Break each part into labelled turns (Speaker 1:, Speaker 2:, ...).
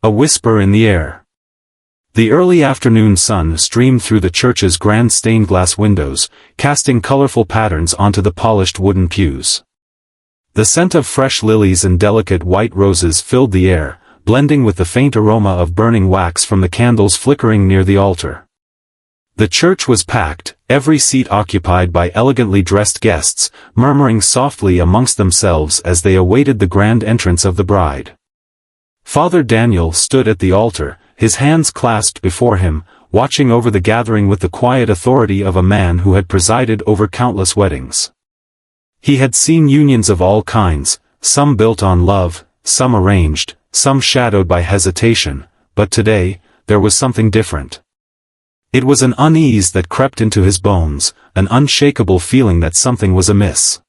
Speaker 1: A whisper in the air. The early afternoon sun streamed through the church's grand stained glass windows, casting colorful patterns onto the polished wooden pews. The scent of fresh lilies and delicate white roses filled the air, blending with the faint aroma of burning wax from the candles flickering near the altar. The church was packed, every seat occupied by elegantly dressed guests, murmuring softly amongst themselves as they awaited the grand entrance of the bride. Father Daniel stood at the altar, his hands clasped before him, watching over the gathering with the quiet authority of a man who had presided over countless weddings. He had seen unions of all kinds, some built on love, some arranged, some shadowed by hesitation, but today, there was something different. It was an unease that crept into his bones, an unshakable feeling that something was amiss.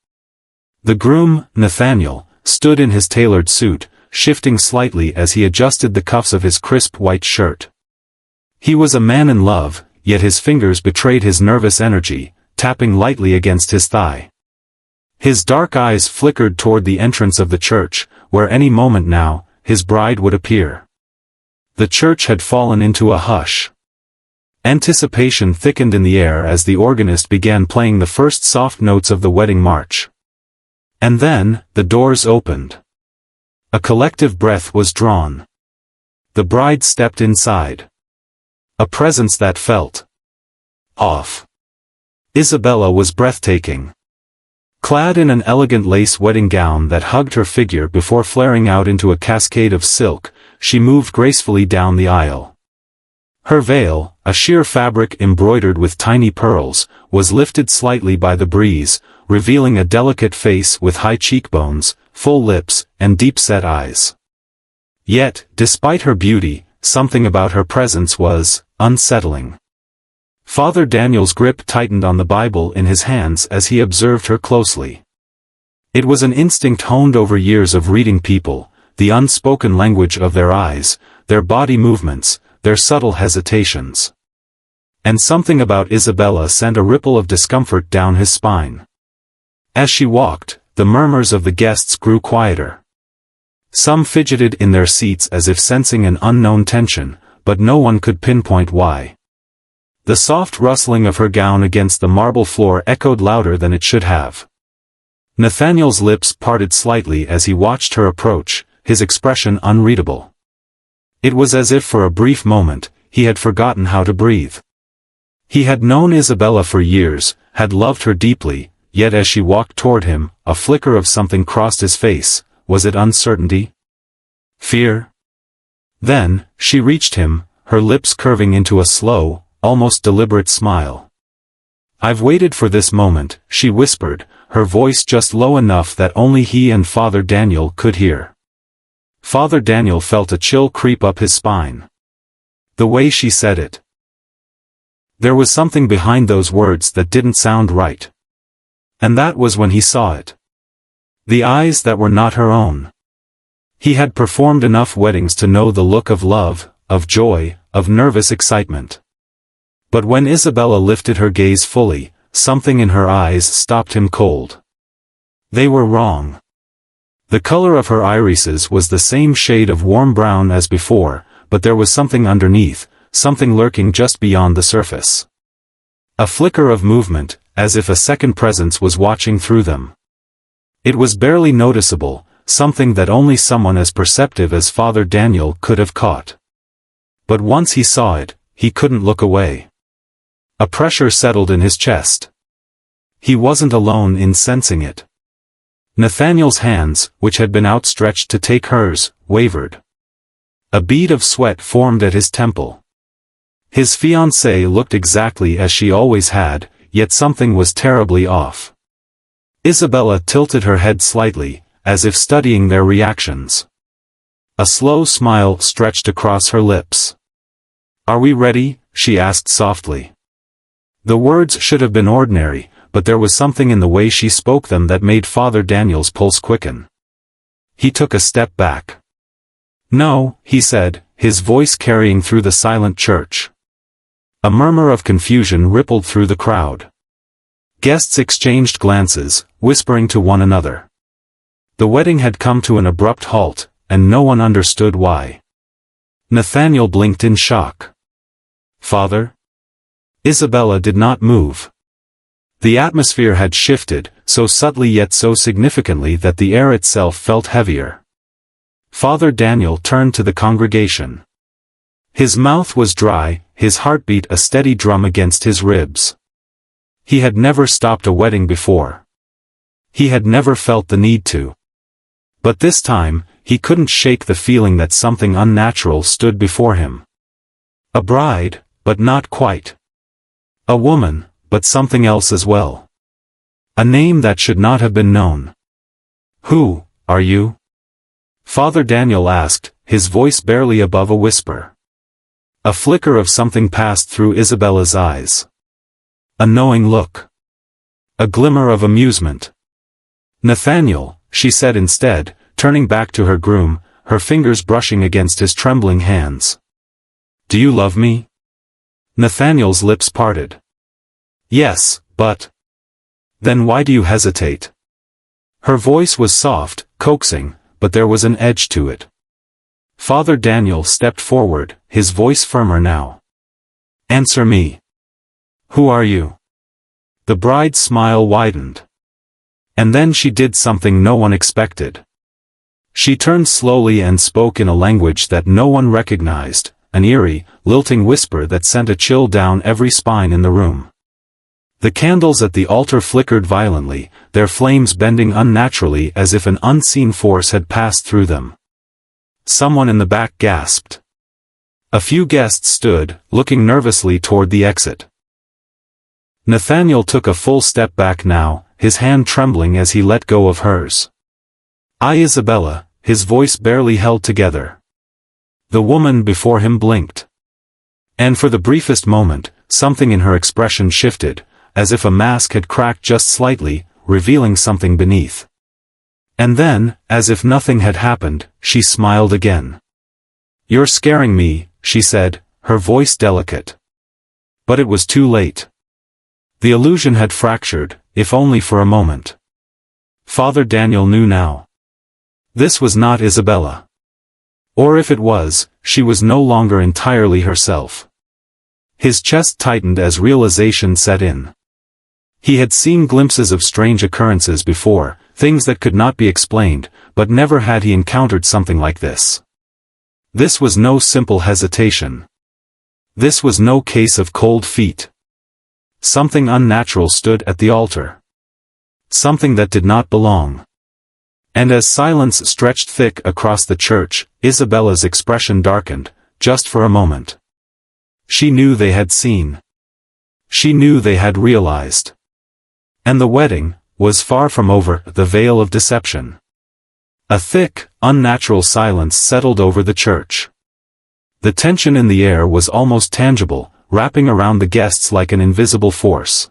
Speaker 1: The groom, Nathaniel, stood in his tailored suit, shifting slightly as he adjusted the cuffs of his crisp white shirt. He was a man in love, yet his fingers betrayed his nervous energy, tapping lightly against his thigh. His dark eyes flickered toward the entrance of the church, where any moment now, his bride would appear. The church had fallen into a hush. Anticipation thickened in the air as the organist began playing the first soft notes of the wedding march. And then, the doors opened. A collective breath was drawn. The bride stepped inside. A presence that felt off. Isabella was breathtaking. Clad in an elegant lace wedding gown that hugged her figure before flaring out into a cascade of silk, she moved gracefully down the aisle. Her veil, a sheer fabric embroidered with tiny pearls, was lifted slightly by the breeze, revealing a delicate face with high cheekbones, full lips, and deep-set eyes. Yet, despite her beauty, something about her presence was unsettling. Father Daniel's grip tightened on the Bible in his hands as he observed her closely. It was an instinct honed over years of reading people, the unspoken language of their eyes, their body movements, their subtle hesitations. And something about Isabella sent a ripple of discomfort down his spine. As she walked, the murmurs of the guests grew quieter. Some fidgeted in their seats as if sensing an unknown tension, but no one could pinpoint why. The soft rustling of her gown against the marble floor echoed louder than it should have. Nathaniel's lips parted slightly as he watched her approach, his expression unreadable. It was as if for a brief moment, he had forgotten how to breathe. He had known Isabella for years, had loved her deeply, yet as she walked toward him, a flicker of something crossed his face. Was it uncertainty? Fear? Then, she reached him, her lips curving into a slow, almost deliberate smile. "I've waited for this moment," she whispered, her voice just low enough that only he and Father Daniel could hear. Father Daniel felt a chill creep up his spine. The way she said it. There was something behind those words that didn't sound right. And that was when he saw it. The eyes that were not her own. He had performed enough weddings to know the look of love, of joy, of nervous excitement. But when Isabella lifted her gaze fully, something in her eyes stopped him cold. They were wrong. The color of her irises was the same shade of warm brown as before, but there was something underneath, something lurking just beyond the surface. A flicker of movement, as if a second presence was watching through them. It was barely noticeable, something that only someone as perceptive as Father Daniel could have caught. But once he saw it, he couldn't look away. A pressure settled in his chest. He wasn't alone in sensing it. Nathaniel's hands, which had been outstretched to take hers, wavered. A bead of sweat formed at his temple. His fiancée looked exactly as she always had, yet something was terribly off. Isabella tilted her head slightly, as if studying their reactions. A slow smile stretched across her lips. "Are we ready?" she asked softly. The words should have been ordinary, but there was something in the way she spoke them that made Father Daniel's pulse quicken. He took a step back. "No," he said, his voice carrying through the silent church. A murmur of confusion rippled through the crowd. Guests exchanged glances, whispering to one another. The wedding had come to an abrupt halt, and no one understood why. Nathaniel blinked in shock. Father? Isabella did not move. The atmosphere had shifted, so subtly yet so significantly that the air itself felt heavier. Father Daniel turned to the congregation. His mouth was dry, his heartbeat a steady drum against his ribs. He had never stopped a wedding before. He had never felt the need to. But this time, he couldn't shake the feeling that something unnatural stood before him. A bride, but not quite. A woman, but something else as well. A name that should not have been known. Who are you? Father Daniel asked, his voice barely above a whisper. A flicker of something passed through Isabella's eyes. A knowing look. A glimmer of amusement. Nathaniel, she said instead, turning back to her groom, her fingers brushing against his trembling hands. Do you love me? Nathaniel's lips parted. Yes, but... Then why do you hesitate? Her voice was soft, coaxing, but there was an edge to it. Father Daniel stepped forward, his voice firmer now. Answer me. Who are you? The bride's smile widened. And then she did something no one expected. She turned slowly and spoke in a language that no one recognized, an eerie, lilting whisper that sent a chill down every spine in the room. The candles at the altar flickered violently, their flames bending unnaturally as if an unseen force had passed through them. Someone in the back gasped. A few guests stood, looking nervously toward the exit. Nathaniel took a full step back now, his hand trembling as he let go of hers. Isabella, his voice barely held together. The woman before him blinked. And for the briefest moment, something in her expression shifted, as if a mask had cracked just slightly, revealing something beneath. And then, as if nothing had happened, she smiled again. You're scaring me, she said, her voice delicate. But it was too late. The illusion had fractured, if only for a moment. Father Daniel knew now. This was not Isabella. Or if it was, she was no longer entirely herself. His chest tightened as realization set in. He had seen glimpses of strange occurrences before, things that could not be explained, but never had he encountered something like this. This was no simple hesitation. This was no case of cold feet. Something unnatural stood at the altar. Something that did not belong. And as silence stretched thick across the church, Isabella's expression darkened, just for a moment. She knew they had seen. She knew they had realized. And the wedding was far from over, the veil of deception. A thick, unnatural silence settled over the church. The tension in the air was almost tangible, wrapping around the guests like an invisible force.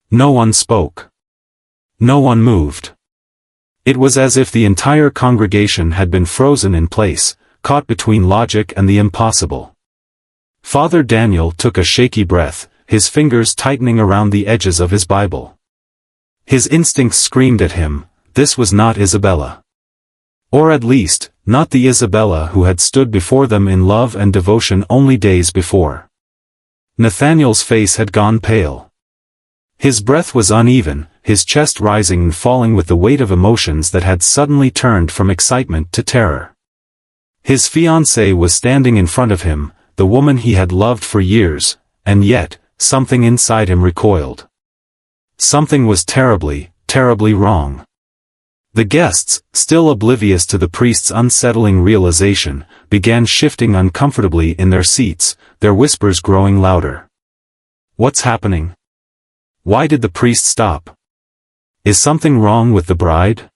Speaker 1: No one spoke. No one moved. It was as if the entire congregation had been frozen in place, caught between logic and the impossible. Father Daniel took a shaky breath, his fingers tightening around the edges of his Bible. His instincts screamed at him, this was not Isabella. Or at least, not the Isabella who had stood before them in love and devotion only days before. Nathaniel's face had gone pale. His breath was uneven, his chest rising and falling with the weight of emotions that had suddenly turned from excitement to terror. His fiancée was standing in front of him, the woman he had loved for years, and yet, something inside him recoiled. Something was terribly, terribly wrong. The guests, still oblivious to the priest's unsettling realization, began shifting uncomfortably in their seats, their whispers growing louder. What's happening? Why did the priest stop? Is something wrong with the bride?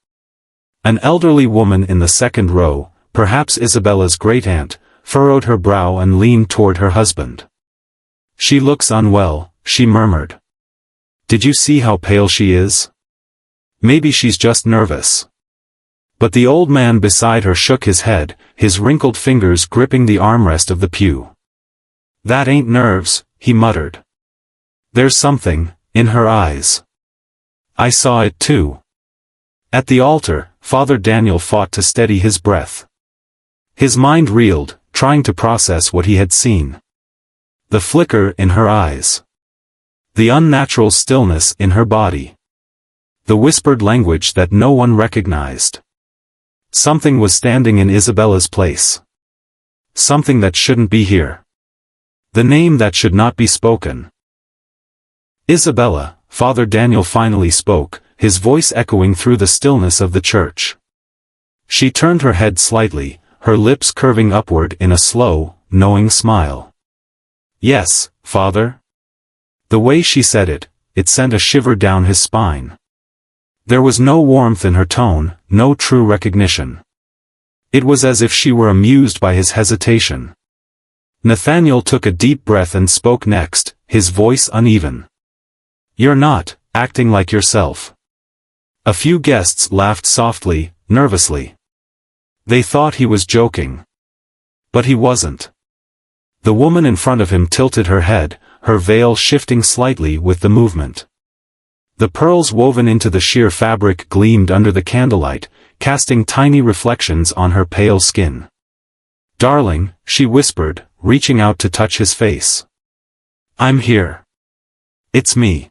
Speaker 1: An elderly woman in the second row, perhaps Isabella's great-aunt, furrowed her brow and leaned toward her husband. She looks unwell, she murmured. Did you see how pale she is? Maybe she's just nervous. But the old man beside her shook his head, his wrinkled fingers gripping the armrest of the pew. That ain't nerves, he muttered. There's something in her eyes. I saw it too. At the altar, Father Daniel fought to steady his breath. His mind reeled, trying to process what he had seen. The flicker in her eyes. The unnatural stillness in her body. The whispered language that no one recognized. Something was standing in Isabella's place. Something that shouldn't be here. The name that should not be spoken. Isabella, Father Daniel finally spoke, his voice echoing through the stillness of the church. She turned her head slightly, her lips curving upward in a slow, knowing smile. "Yes, Father?" The way she said it, it sent a shiver down his spine. There was no warmth in her tone, no true recognition. It was as if she were amused by his hesitation. Nathaniel took a deep breath and spoke next, his voice uneven. "You're not acting like yourself." A few guests laughed softly, nervously. They thought he was joking. But he wasn't. The woman in front of him tilted her head, her veil shifting slightly with the movement. The pearls woven into the sheer fabric gleamed under the candlelight, casting tiny reflections on her pale skin. "Darling," she whispered, reaching out to touch his face. "I'm here. It's me."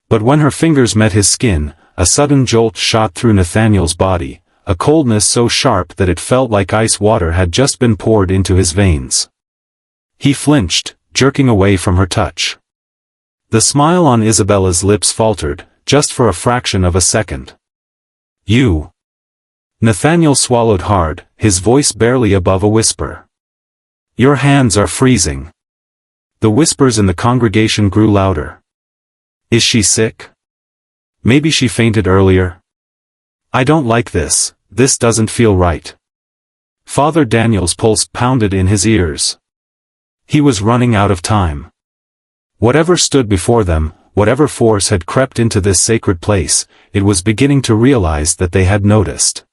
Speaker 1: But when her fingers met his skin, a sudden jolt shot through Nathaniel's body, a coldness so sharp that it felt like ice water had just been poured into his veins. He flinched, jerking away from her touch. The smile on Isabella's lips faltered, just for a fraction of a second. "You." Nathaniel swallowed hard, his voice barely above a whisper. "Your hands are freezing." The whispers in the congregation grew louder. "Is she sick? Maybe she fainted earlier." "I don't like this, this doesn't feel right." Father Daniel's pulse pounded in his ears. He was running out of time. Whatever stood before them, whatever force had crept into this sacred place, it was beginning to realize that they had noticed.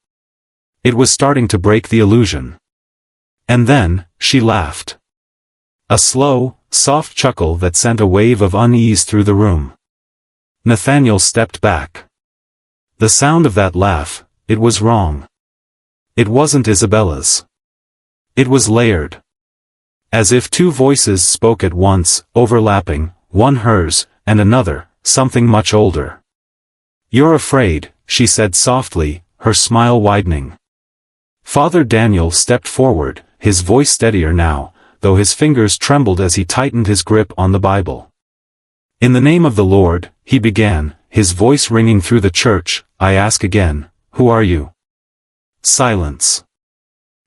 Speaker 1: It was starting to break the illusion. And then, she laughed. A slow, soft chuckle that sent a wave of unease through the room. Nathaniel stepped back. The sound of that laugh, it was wrong. It wasn't Isabella's. It was layered. As if two voices spoke at once, overlapping, one hers, and another, something much older. "You're afraid," she said softly, her smile widening. Father Daniel stepped forward, his voice steadier now, though his fingers trembled as he tightened his grip on the Bible. "In the name of the Lord," he began, his voice ringing through the church, "I ask again, who are you?" Silence.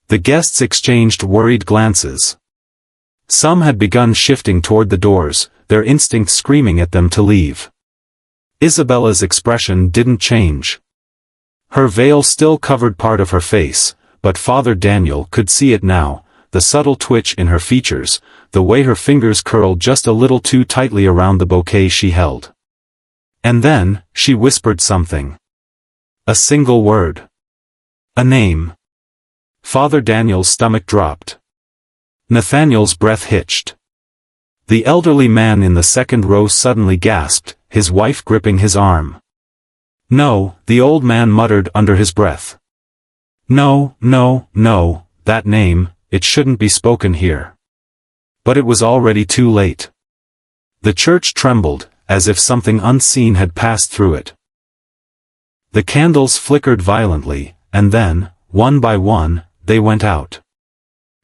Speaker 1: The guests exchanged worried glances. Some had begun shifting toward the doors, their instincts screaming at them to leave. Isabella's expression didn't change. Her veil still covered part of her face, but Father Daniel could see it now, the subtle twitch in her features, the way her fingers curled just a little too tightly around the bouquet she held. And then, she whispered something. A single word. A name. Father Daniel's stomach dropped. Nathaniel's breath hitched. The elderly man in the second row suddenly gasped, his wife gripping his arm. "No," the old man muttered under his breath. "No, no, no, that name, it shouldn't be spoken here." But it was already too late. The church trembled, as if something unseen had passed through it. The candles flickered violently, and then, one by one, they went out.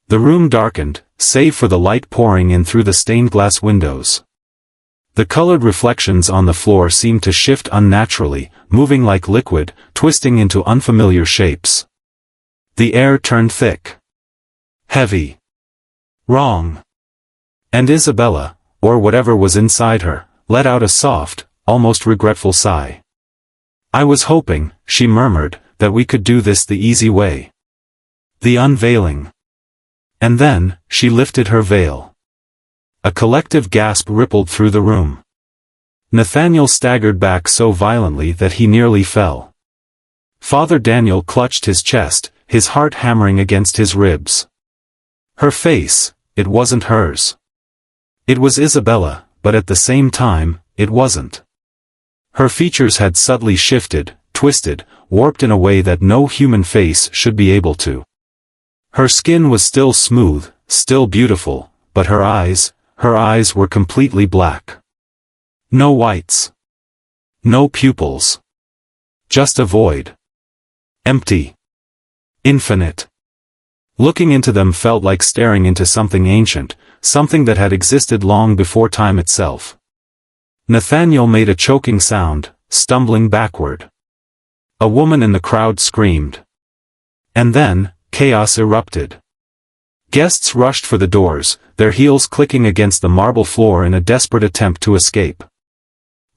Speaker 1: The room darkened, save for the light pouring in through the stained glass windows. The colored reflections on the floor seemed to shift unnaturally, moving like liquid, twisting into unfamiliar shapes. The air turned thick. Heavy. Wrong. And Isabella, or whatever was inside her, let out a soft, almost regretful sigh. "I was hoping," she murmured, "that we could do this the easy way." The unveiling. And then, she lifted her veil. A collective gasp rippled through the room. Nathaniel staggered back so violently that he nearly fell. Father Daniel clutched his chest, his heart hammering against his ribs. Her face, it wasn't hers. It was Isabella, but at the same time, it wasn't. Her features had subtly shifted, twisted, warped in a way that no human face should be able to. Her skin was still smooth, still beautiful, but her eyes were completely black. No whites. No pupils. Just a void. Empty. Infinite. Looking into them felt like staring into something ancient, something that had existed long before time itself. Nathaniel made a choking sound, stumbling backward. A woman in the crowd screamed. And then, chaos erupted. Guests rushed for the doors, their heels clicking against the marble floor in a desperate attempt to escape.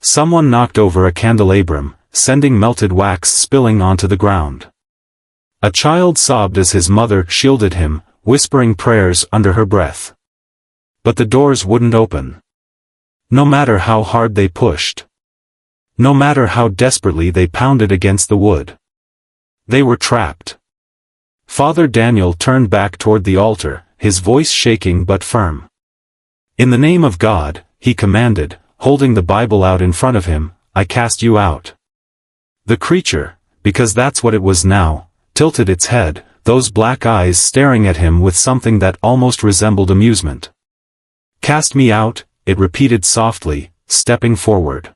Speaker 1: Someone knocked over a candelabrum, sending melted wax spilling onto the ground. A child sobbed as his mother shielded him, whispering prayers under her breath. But the doors wouldn't open. No matter how hard they pushed. No matter how desperately they pounded against the wood. They were trapped. Father Daniel turned back toward the altar, his voice shaking but firm. In the name of God, he commanded, holding the Bible out in front of him, I cast you out. The creature, because that's what it was now, tilted its head, those black eyes staring at him with something that almost resembled amusement. Cast me out, it repeated softly, stepping forward.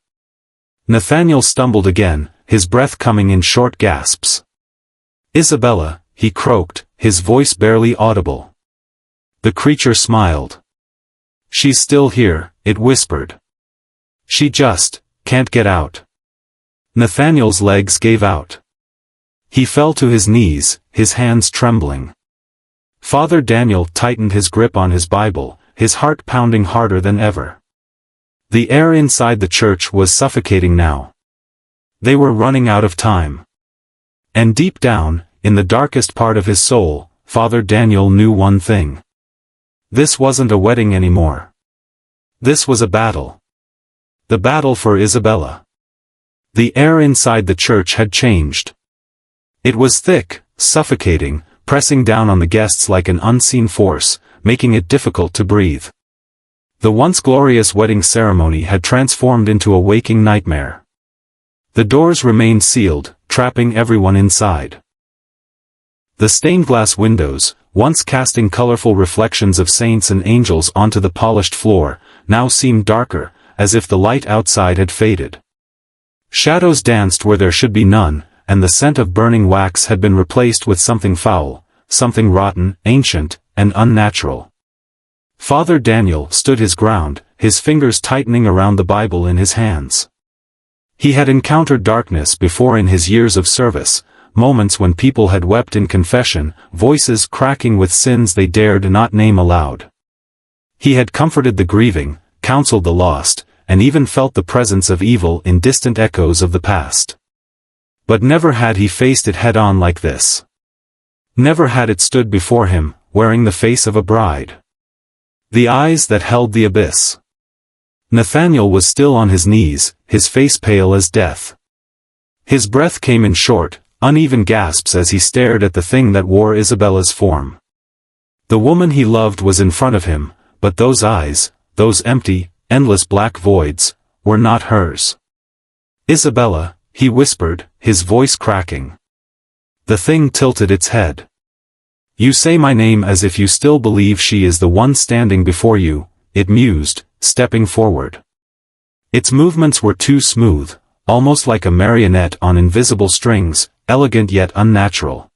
Speaker 1: Nathaniel stumbled again, his breath coming in short gasps. Isabella, he croaked, his voice barely audible. The creature smiled. She's still here, it whispered. She just can't get out. Nathaniel's legs gave out. He fell to his knees, his hands trembling. Father Daniel tightened his grip on his Bible, his heart pounding harder than ever. The air inside the church was suffocating now. They were running out of time. And deep down, in the darkest part of his soul, Father Daniel knew one thing. This wasn't a wedding anymore. This was a battle. The battle for Isabella. The air inside the church had changed. It was thick, suffocating, pressing down on the guests like an unseen force, making it difficult to breathe. The once glorious wedding ceremony had transformed into a waking nightmare. The doors remained sealed, trapping everyone inside. The stained glass windows, once casting colorful reflections of saints and angels onto the polished floor, now seemed darker, as if the light outside had faded. Shadows danced where there should be none, and the scent of burning wax had been replaced with something foul, something rotten, ancient, and unnatural. Father Daniel stood his ground, his fingers tightening around the Bible in his hands. He had encountered darkness before in his years of service, moments when people had wept in confession, voices cracking with sins they dared not name aloud. He had comforted the grieving, counseled the lost, and even felt the presence of evil in distant echoes of the past. But never had he faced it head-on like this. Never had it stood before him, wearing the face of a bride. The eyes that held the abyss. Nathaniel was still on his knees, his face pale as death. His breath came in short, uneven gasps as he stared at the thing that wore Isabella's form. The woman he loved was in front of him, but those eyes, those empty, endless black voids, were not hers. Isabella, he whispered, his voice cracking. The thing tilted its head. You say my name as if you still believe she is the one standing before you, it mused, stepping forward. Its movements were too smooth, almost like a marionette on invisible strings, elegant yet unnatural.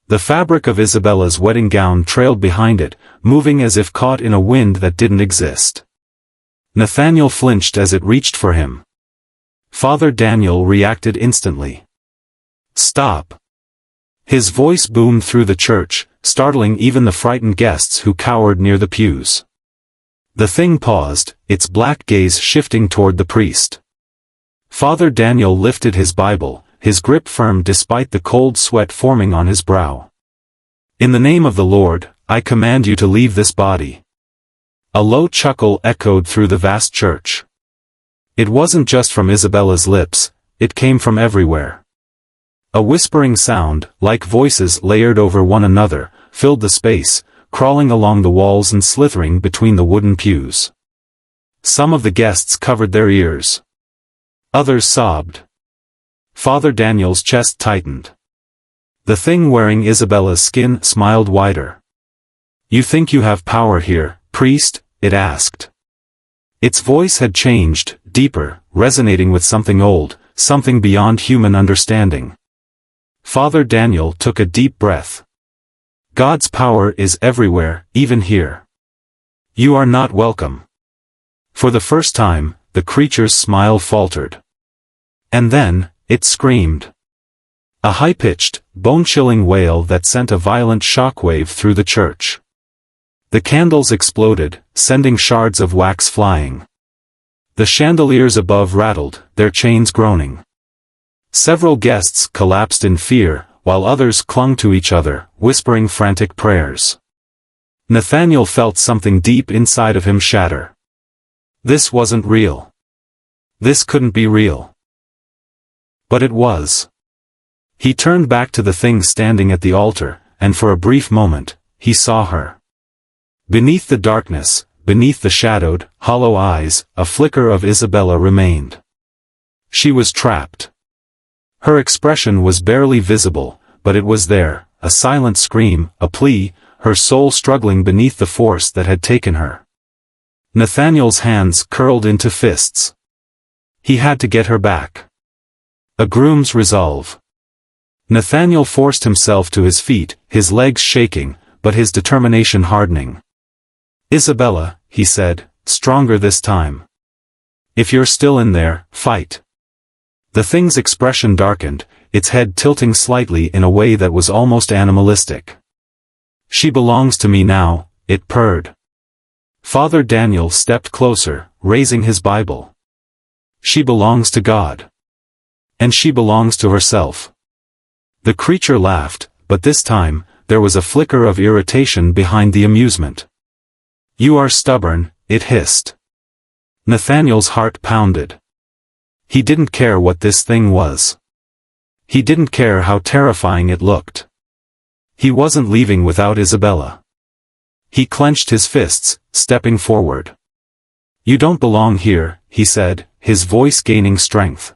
Speaker 1: The fabric of Isabella's wedding gown trailed behind it, moving as if caught in a wind that didn't exist. Nathaniel flinched as it reached for him. Father Daniel reacted instantly. Stop. His voice boomed through the church, startling even the frightened guests who cowered near the pews. The thing paused, its black gaze shifting toward the priest. Father Daniel lifted his Bible, his grip firm despite the cold sweat forming on his brow. In the name of the Lord, I command you to leave this body. A low chuckle echoed through the vast church. It wasn't just from Isabella's lips, it came from everywhere. A whispering sound, like voices layered over one another, filled the space, crawling along the walls and slithering between the wooden pews. Some of the guests covered their ears. Others sobbed. Father Daniel's chest tightened. The thing wearing Isabella's skin smiled wider. "You think you have power here, priest?" it asked. Its voice had changed, deeper, resonating with something old, something beyond human understanding. Father Daniel took a deep breath. "God's power is everywhere, even here. You are not welcome." For the first time, the creature's smile faltered. And then, it screamed. A high-pitched, bone-chilling wail that sent a violent shockwave through the church. The candles exploded, sending shards of wax flying. The chandeliers above rattled, their chains groaning. Several guests collapsed in fear, while others clung to each other, whispering frantic prayers. Nathaniel felt something deep inside of him shatter. This wasn't real. This couldn't be real. But it was. He turned back to the thing standing at the altar, and for a brief moment, he saw her. Beneath the darkness, beneath the shadowed, hollow eyes, a flicker of Isabella remained. She was trapped. Her expression was barely visible, but it was there, a silent scream, a plea, her soul struggling beneath the force that had taken her. Nathaniel's hands curled into fists. He had to get her back. A groom's resolve. Nathaniel forced himself to his feet, his legs shaking, but his determination hardening. "Isabella," he said, stronger this time. "If you're still in there, fight." The thing's expression darkened, its head tilting slightly in a way that was almost animalistic. "She belongs to me now," it purred. Father Daniel stepped closer, raising his Bible. "She belongs to God. And she belongs to herself." The creature laughed, but this time, there was a flicker of irritation behind the amusement. "You are stubborn," it hissed. Nathaniel's heart pounded. He didn't care what this thing was. He didn't care how terrifying it looked. He wasn't leaving without Isabella. He clenched his fists, stepping forward. "You don't belong here," he said, his voice gaining strength.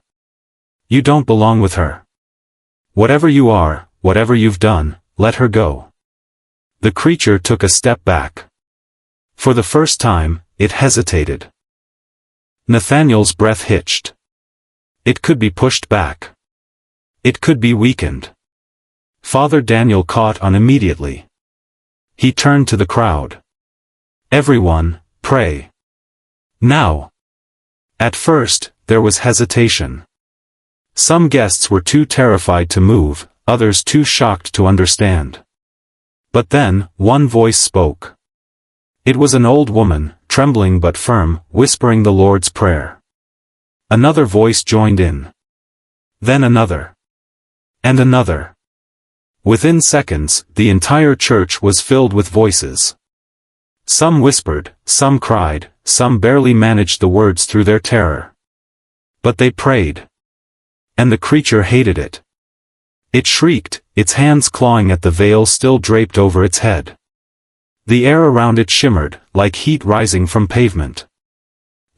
Speaker 1: "You don't belong with her. Whatever you are, whatever you've done, let her go." The creature took a step back. For the first time, it hesitated. Nathaniel's breath hitched. It could be pushed back. It could be weakened. Father Daniel caught on immediately. He turned to the crowd. "Everyone, pray. Now." At first, there was hesitation. Some guests were too terrified to move, others too shocked to understand. But then, one voice spoke. It was an old woman, trembling but firm, whispering the Lord's Prayer. Another voice joined in. Then another. And another. Within seconds, the entire church was filled with voices. Some whispered, some cried, some barely managed the words through their terror. But they prayed. And the creature hated it. It shrieked, its hands clawing at the veil still draped over its head. The air around it shimmered, like heat rising from pavement.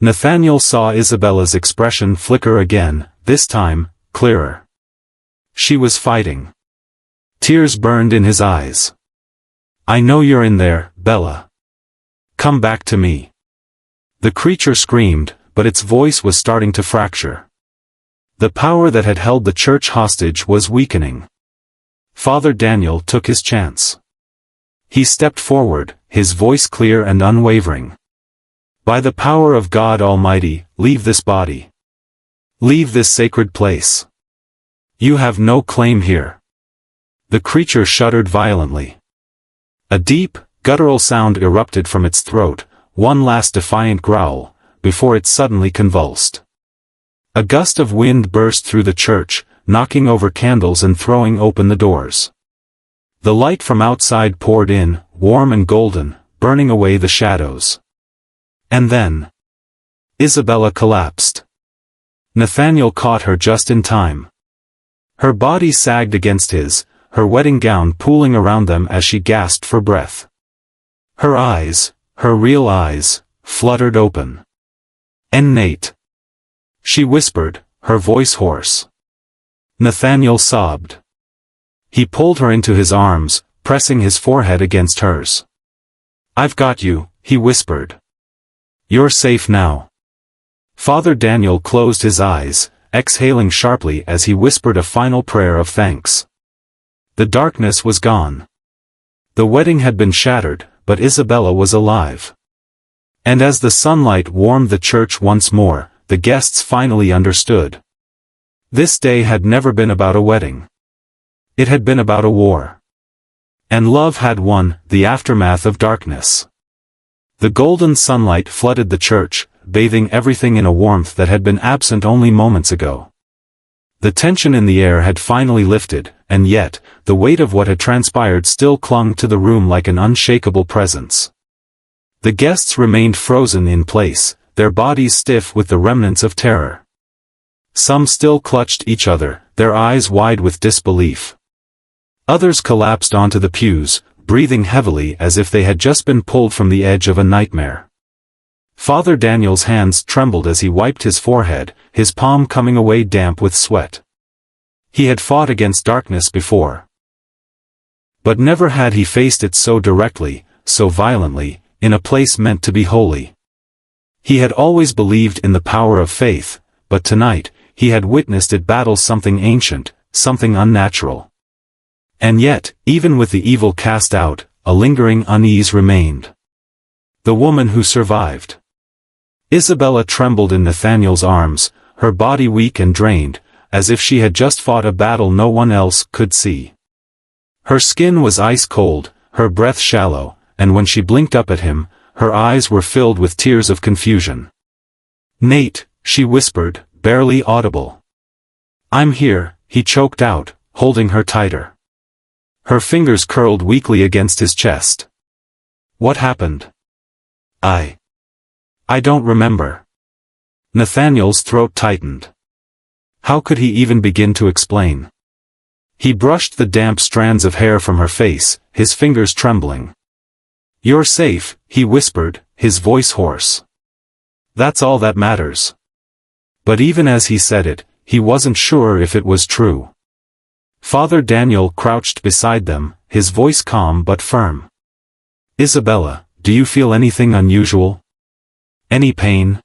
Speaker 1: Nathaniel saw Isabella's expression flicker again, this time, clearer. She was fighting. Tears burned in his eyes. "I know you're in there, Bella. Come back to me." The creature screamed, but its voice was starting to fracture. The power that had held the church hostage was weakening. Father Daniel took his chance. He stepped forward, his voice clear and unwavering. "By the power of God Almighty, leave this body. Leave this sacred place. You have no claim here." The creature shuddered violently. A deep, guttural sound erupted from its throat, one last defiant growl, before it suddenly convulsed. A gust of wind burst through the church, knocking over candles and throwing open the doors. The light from outside poured in, warm and golden, burning away the shadows. And then, Isabella collapsed. Nathaniel caught her just in time. Her body sagged against his, her wedding gown pooling around them as she gasped for breath. Her eyes, her real eyes, fluttered open. "And Nate," she whispered, her voice hoarse. Nathaniel sobbed. He pulled her into his arms, pressing his forehead against hers. "I've got you," he whispered. "You're safe now." Father Daniel closed his eyes, exhaling sharply as he whispered a final prayer of thanks. The darkness was gone. The wedding had been shattered, but Isabella was alive. And as the sunlight warmed the church once more, the guests finally understood. This day had never been about a wedding. It had been about a war. And love had won, the aftermath of darkness. The golden sunlight flooded the church, bathing everything in a warmth that had been absent only moments ago. The tension in the air had finally lifted, and yet, the weight of what had transpired still clung to the room like an unshakable presence. The guests remained frozen in place, their bodies stiff with the remnants of terror. Some still clutched each other, their eyes wide with disbelief. Others collapsed onto the pews, breathing heavily as if they had just been pulled from the edge of a nightmare. Father Daniel's hands trembled as he wiped his forehead, his palm coming away damp with sweat. He had fought against darkness before. But never had he faced it so directly, so violently, in a place meant to be holy. He had always believed in the power of faith, but tonight, he had witnessed it battle something ancient, something unnatural. And yet, even with the evil cast out, a lingering unease remained. The woman who survived. Isabella trembled in Nathaniel's arms, her body weak and drained, as if she had just fought a battle no one else could see. Her skin was ice cold, her breath shallow, and when she blinked up at him, her eyes were filled with tears of confusion. "Nate," she whispered, barely audible. "I'm here," he choked out, holding her tighter. Her fingers curled weakly against his chest. "What happened?" I don't remember." Nathaniel's throat tightened. How could he even begin to explain? He brushed the damp strands of hair from her face, his fingers trembling. "You're safe," he whispered, his voice hoarse. "That's all that matters." But even as he said it, he wasn't sure if it was true. Father Daniel crouched beside them, his voice calm but firm. "Isabella, do you feel anything unusual? Any pain?"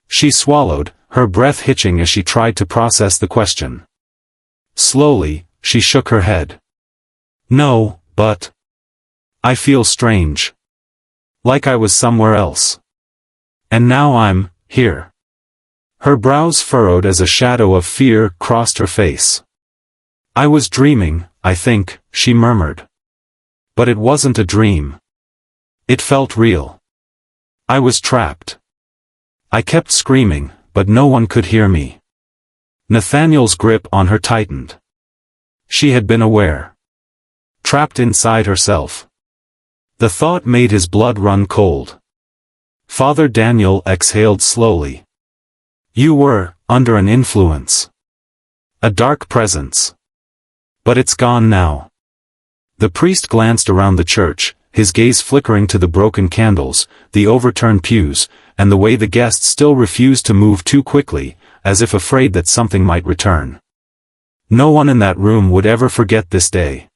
Speaker 1: She swallowed, her breath hitching as she tried to process the question. Slowly, she shook her head. "No, but I feel strange. Like I was somewhere else. And now I'm here." Her brows furrowed as a shadow of fear crossed her face. "I was dreaming, I think," she murmured. But it wasn't a dream. It felt real. I was trapped. I kept screaming, but no one could hear me. Nathaniel's grip on her tightened. She had been aware. Trapped inside herself. The thought made his blood run cold. Father Daniel exhaled slowly. "You were, under an influence. A dark presence. But it's gone now." The priest glanced around the church, his gaze flickering to the broken candles, the overturned pews, and the way the guests still refused to move too quickly, as if afraid that something might return. No one in that room would ever forget this day.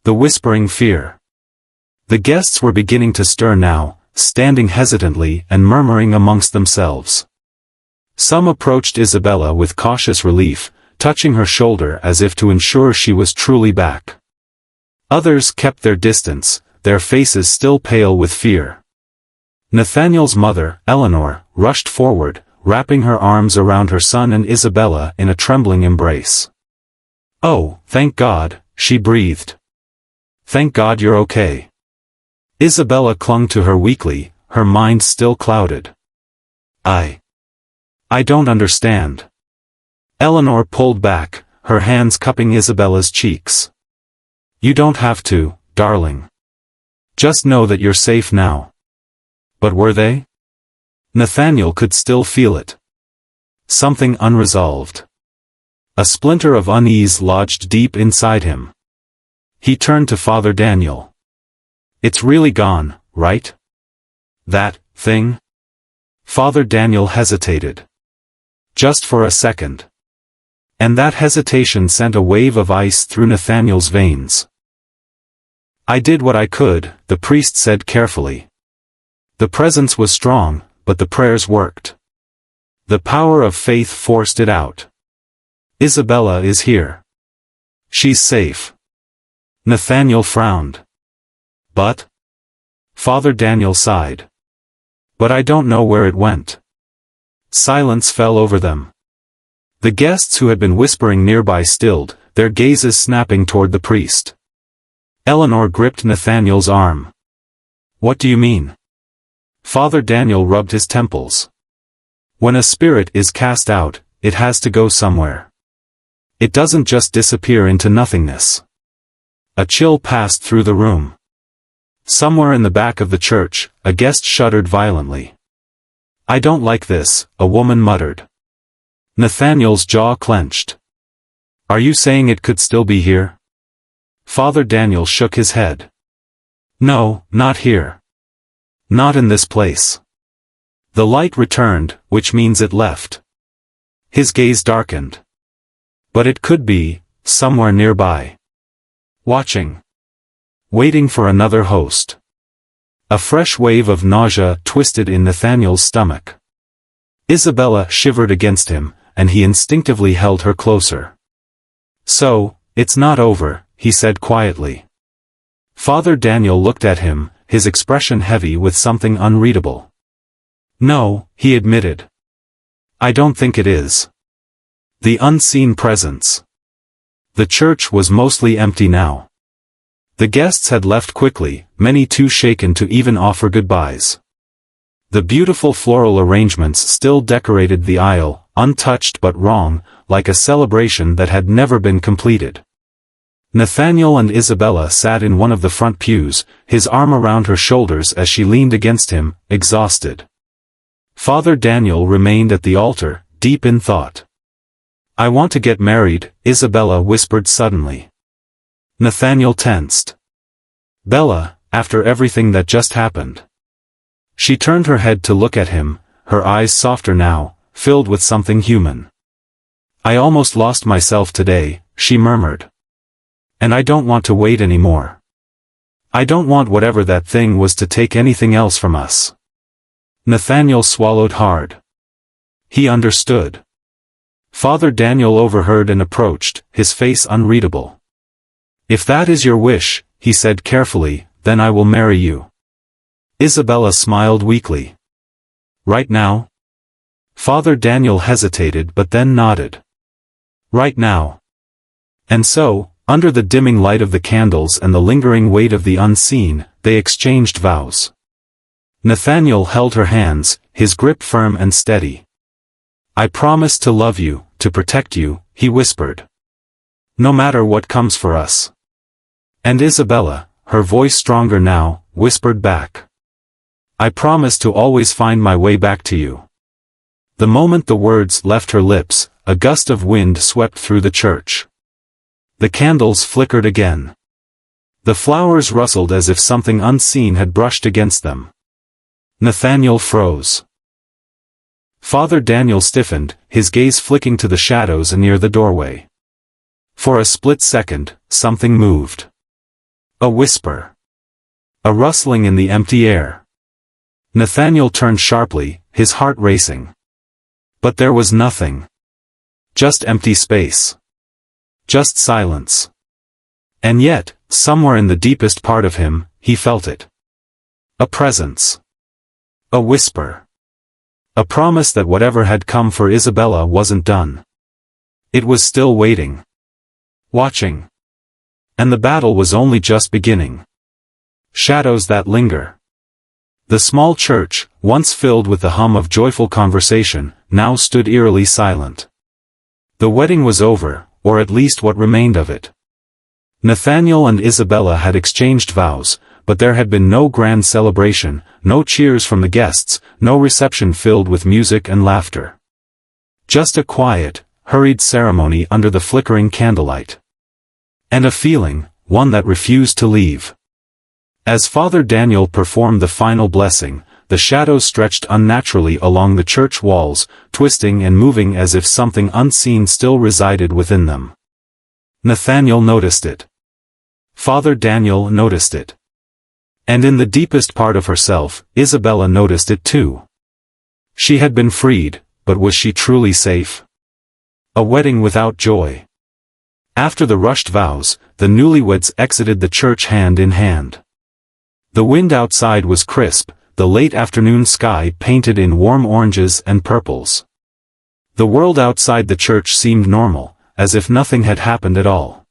Speaker 1: The whispering fear. The guests were beginning to stir now, standing hesitantly and murmuring amongst themselves. Some approached Isabella with cautious relief, touching her shoulder as if to ensure she was truly back. Others kept their distance, their faces still pale with fear. Nathaniel's mother, Eleanor, rushed forward, wrapping her arms around her son and Isabella in a trembling embrace. "Oh, thank God," she breathed. "Thank God you're okay." Isabella clung to her weakly, her mind still clouded. I don't understand." Eleanor pulled back, her hands cupping Isabella's cheeks. "You don't have to, darling. Just know that you're safe now." But were they? Nathaniel could still feel it. Something unresolved. A splinter of unease lodged deep inside him. He turned to Father Daniel. "It's really gone, right? That thing?" Father Daniel hesitated. Just for a second. And that hesitation sent a wave of ice through Nathaniel's veins. "I did what I could," the priest said carefully. The presence was strong, but the prayers worked. The power of faith forced it out. "Isabella is here. She's safe." Nathaniel frowned. "But?" Father Daniel sighed. "But I don't know where it went." Silence fell over them. The guests who had been whispering nearby stilled, their gazes snapping toward the priest. Eleanor gripped Nathaniel's arm. "What do you mean?" Father Daniel rubbed his temples. "When a spirit is cast out, it has to go somewhere. It doesn't just disappear into nothingness." A chill passed through the room. Somewhere in the back of the church, a guest shuddered violently. "I don't like this," a woman muttered. Nathaniel's jaw clenched. "Are you saying it could still be here?" Father Daniel shook his head. "No, not here. Not in this place." The light returned, which means it left. His gaze darkened. "But it could be, somewhere nearby. Watching. Waiting for another host." A fresh wave of nausea twisted in Nathaniel's stomach. Isabella shivered against him, and he instinctively held her closer. "So, it's not over," he said quietly. Father Daniel looked at him, his expression heavy with something unreadable. "No," he admitted. "I don't think it is." The unseen presence. The church was mostly empty now. The guests had left quickly, many too shaken to even offer goodbyes. The beautiful floral arrangements still decorated the aisle, untouched but wrong, like a celebration that had never been completed. Nathaniel and Isabella sat in one of the front pews, his arm around her shoulders as she leaned against him, exhausted. Father Daniel remained at the altar, deep in thought. "I want to get married," Isabella whispered suddenly. Nathaniel tensed. "Bella, after everything that just happened." She turned her head to look at him, her eyes softer now, filled with something human. "I almost lost myself today," she murmured. "And I don't want to wait anymore. I don't want whatever that thing was to take anything else from us." Nathaniel swallowed hard. He understood. Father Daniel overheard and approached, his face unreadable. "If that is your wish," he said carefully, "then I will marry you." Isabella smiled weakly. "Right now?" Father Daniel hesitated but then nodded. "Right now." And so, under the dimming light of the candles and the lingering weight of the unseen, they exchanged vows. Nathaniel held her hands, his grip firm and steady. "I promise to love you, to protect you," he whispered. "No matter what comes for us." And Isabella, her voice stronger now, whispered back. "I promise to always find my way back to you." The moment the words left her lips, a gust of wind swept through the church. The candles flickered again. The flowers rustled as if something unseen had brushed against them. Nathaniel froze. Father Daniel stiffened, his gaze flicking to the shadows near the doorway. For a split second, something moved. A whisper. A rustling in the empty air. Nathaniel turned sharply, his heart racing. But there was nothing. Just empty space. Just silence. And yet, somewhere in the deepest part of him, he felt it. A presence. A whisper. A promise that whatever had come for Isabella wasn't done. It was still waiting. Watching. And the battle was only just beginning. Shadows that linger. The small church, once filled with the hum of joyful conversation, now stood eerily silent. The wedding was over, or at least what remained of it. Nathaniel and Isabella had exchanged vows, but there had been no grand celebration, no cheers from the guests, no reception filled with music and laughter. Just a quiet, hurried ceremony under the flickering candlelight. And a feeling, one that refused to leave. As Father Daniel performed the final blessing, the shadows stretched unnaturally along the church walls, twisting and moving as if something unseen still resided within them. Nathaniel noticed it. Father Daniel noticed it. And in the deepest part of herself, Isabella noticed it too. She had been freed, but was she truly safe? A wedding without joy. After the rushed vows, the newlyweds exited the church hand in hand. The wind outside was crisp, the late afternoon sky painted in warm oranges and purples. The world outside the church seemed normal, as if nothing had happened at all.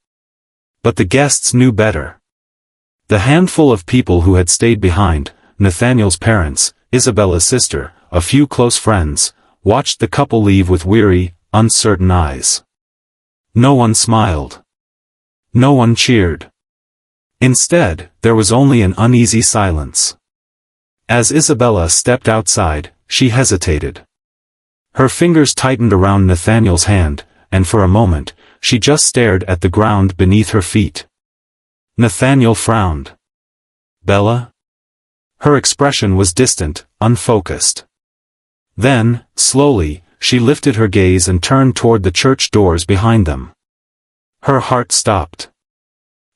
Speaker 1: But the guests knew better. The handful of people who had stayed behind, Nathaniel's parents, Isabella's sister, a few close friends, watched the couple leave with weary, uncertain eyes. No one smiled. No one cheered. Instead, there was only an uneasy silence. As Isabella stepped outside, she hesitated. Her fingers tightened around Nathaniel's hand, and for a moment, she just stared at the ground beneath her feet. Nathaniel frowned. "Bella?" Her expression was distant, unfocused. Then, slowly, she lifted her gaze and turned toward the church doors behind them. Her heart stopped.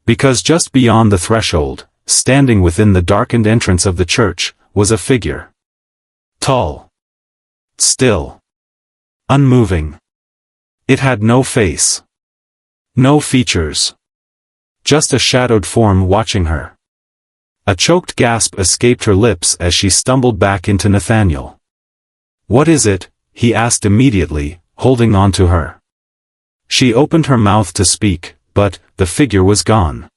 Speaker 1: Because just beyond the threshold, standing within the darkened entrance of the church, was a figure. Tall. Still. Unmoving. It had no face. No features. Just a shadowed form watching her. A choked gasp escaped her lips as she stumbled back into Nathaniel. "What is it?" he asked immediately, holding on to her. She opened her mouth to speak, but the figure was gone.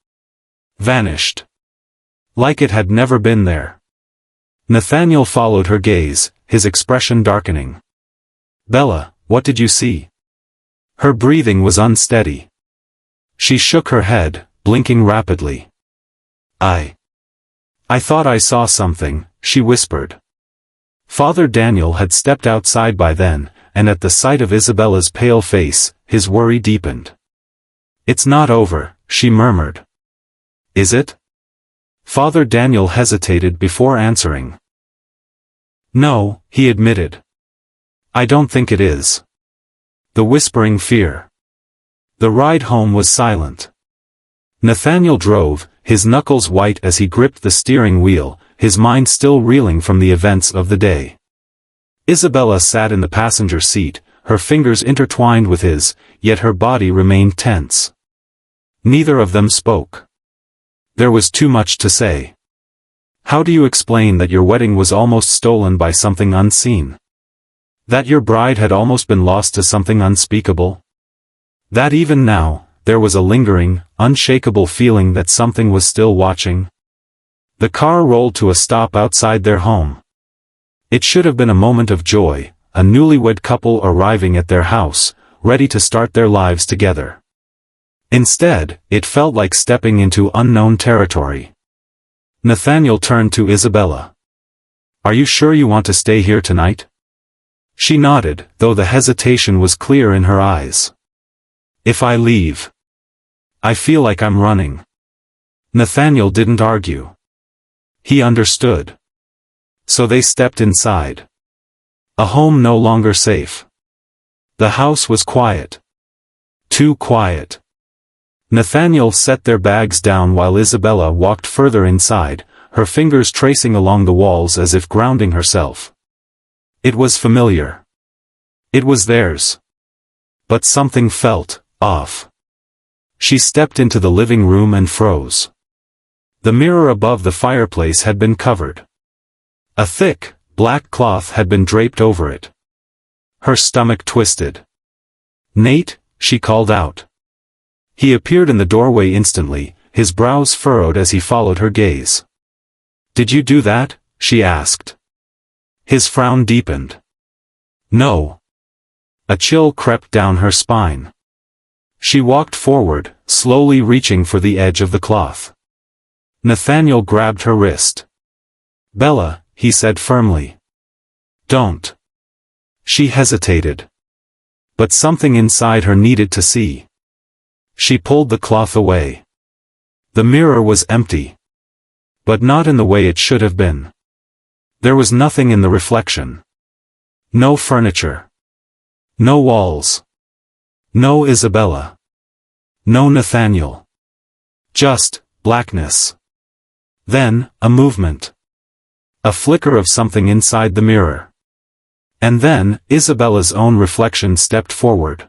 Speaker 1: Vanished. Like it had never been there. Nathaniel followed her gaze, his expression darkening. "Bella, what did you see?" Her breathing was unsteady. She shook her head, blinking rapidly. I thought I saw something," she whispered. Father Daniel had stepped outside by then, and at the sight of Isabella's pale face, his worry deepened. "It's not over," she murmured. "Is it?" Father Daniel hesitated before answering. "No," he admitted. "I don't think it is." The whispering fear. The ride home was silent. Nathaniel drove, his knuckles white as he gripped the steering wheel, his mind still reeling from the events of the day. Isabella sat in the passenger seat, her fingers intertwined with his, yet her body remained tense. Neither of them spoke. There was too much to say. How do you explain that your wedding was almost stolen by something unseen? That your bride had almost been lost to something unspeakable? That even now, there was a lingering, unshakable feeling that something was still watching? The car rolled to a stop outside their home. It should have been a moment of joy, a newlywed couple arriving at their house, ready to start their lives together. Instead, it felt like stepping into unknown territory. Nathaniel turned to Isabella. "Are you sure you want to stay here tonight?" She nodded, though the hesitation was clear in her eyes. "If I leave, I feel like I'm running." Nathaniel didn't argue. He understood. So they stepped inside. A home no longer safe. The house was quiet. Too quiet. Nathaniel set their bags down while Isabella walked further inside, her fingers tracing along the walls as if grounding herself. It was familiar. It was theirs. But something felt off. She stepped into the living room and froze. The mirror above the fireplace had been covered. A thick, black cloth had been draped over it. Her stomach twisted. "Nate," she called out. He appeared in the doorway instantly, his brows furrowed as he followed her gaze. "Did you do that?" she asked. His frown deepened. "No." A chill crept down her spine. She walked forward, slowly reaching for the edge of the cloth. Nathaniel grabbed her wrist. "Bella," he said firmly. "Don't." She hesitated. But something inside her needed to see. She pulled the cloth away. The mirror was empty. But not in the way it should have been. There was nothing in the reflection. No furniture. No walls. No Isabella. No Nathaniel. Just blackness. Then, a movement. A flicker of something inside the mirror. And then, Isabella's own reflection stepped forward.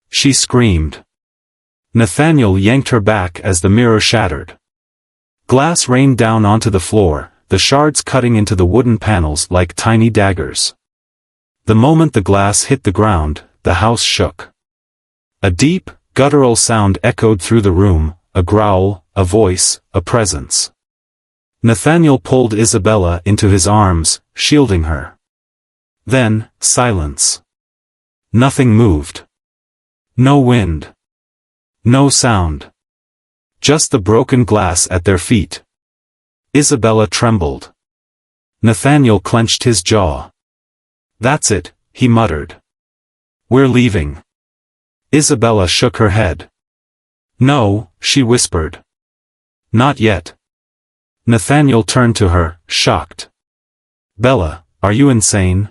Speaker 1: She screamed. Nathaniel yanked her back as the mirror shattered. Glass rained down onto the floor, the shards cutting into the wooden panels like tiny daggers. The moment the glass hit the ground, the house shook. A deep, guttural sound echoed through the room, a growl, a voice, a presence. Nathaniel pulled Isabella into his arms, shielding her. Then, silence. Nothing moved. No wind. No sound. Just the broken glass at their feet. Isabella trembled. Nathaniel clenched his jaw. "That's it," he muttered. "We're leaving." Isabella shook her head. "No," she whispered. "Not yet." Nathaniel turned to her, shocked. "Bella, are you insane?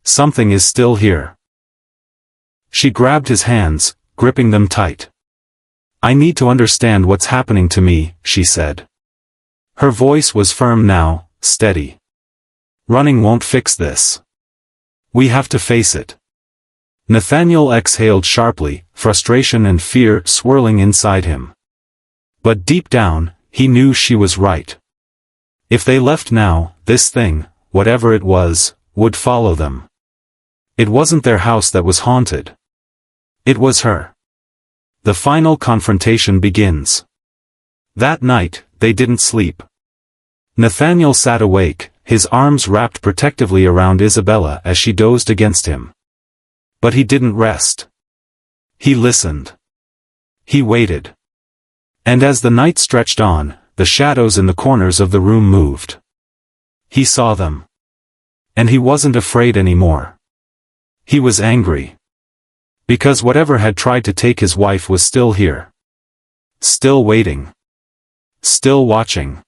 Speaker 1: Something is still here." She grabbed his hands, gripping them tight. "I need to understand what's happening to me," she said. Her voice was firm now, steady. "Running won't fix this. We have to face it." Nathaniel exhaled sharply, frustration and fear swirling inside him. But deep down, he knew she was right. If they left now, this thing, whatever it was, would follow them. It wasn't their house that was haunted. It was her. The final confrontation begins. That night, they didn't sleep. Nathaniel sat awake, his arms wrapped protectively around Isabella as she dozed against him. But he didn't rest. He listened. He waited. And as the night stretched on, the shadows in the corners of the room moved. He saw them. And he wasn't afraid anymore. He was angry. Because whatever had tried to take his wife was still here. Still waiting. Still watching.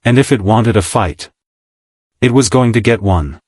Speaker 1: And if it wanted a fight, it was going to get one.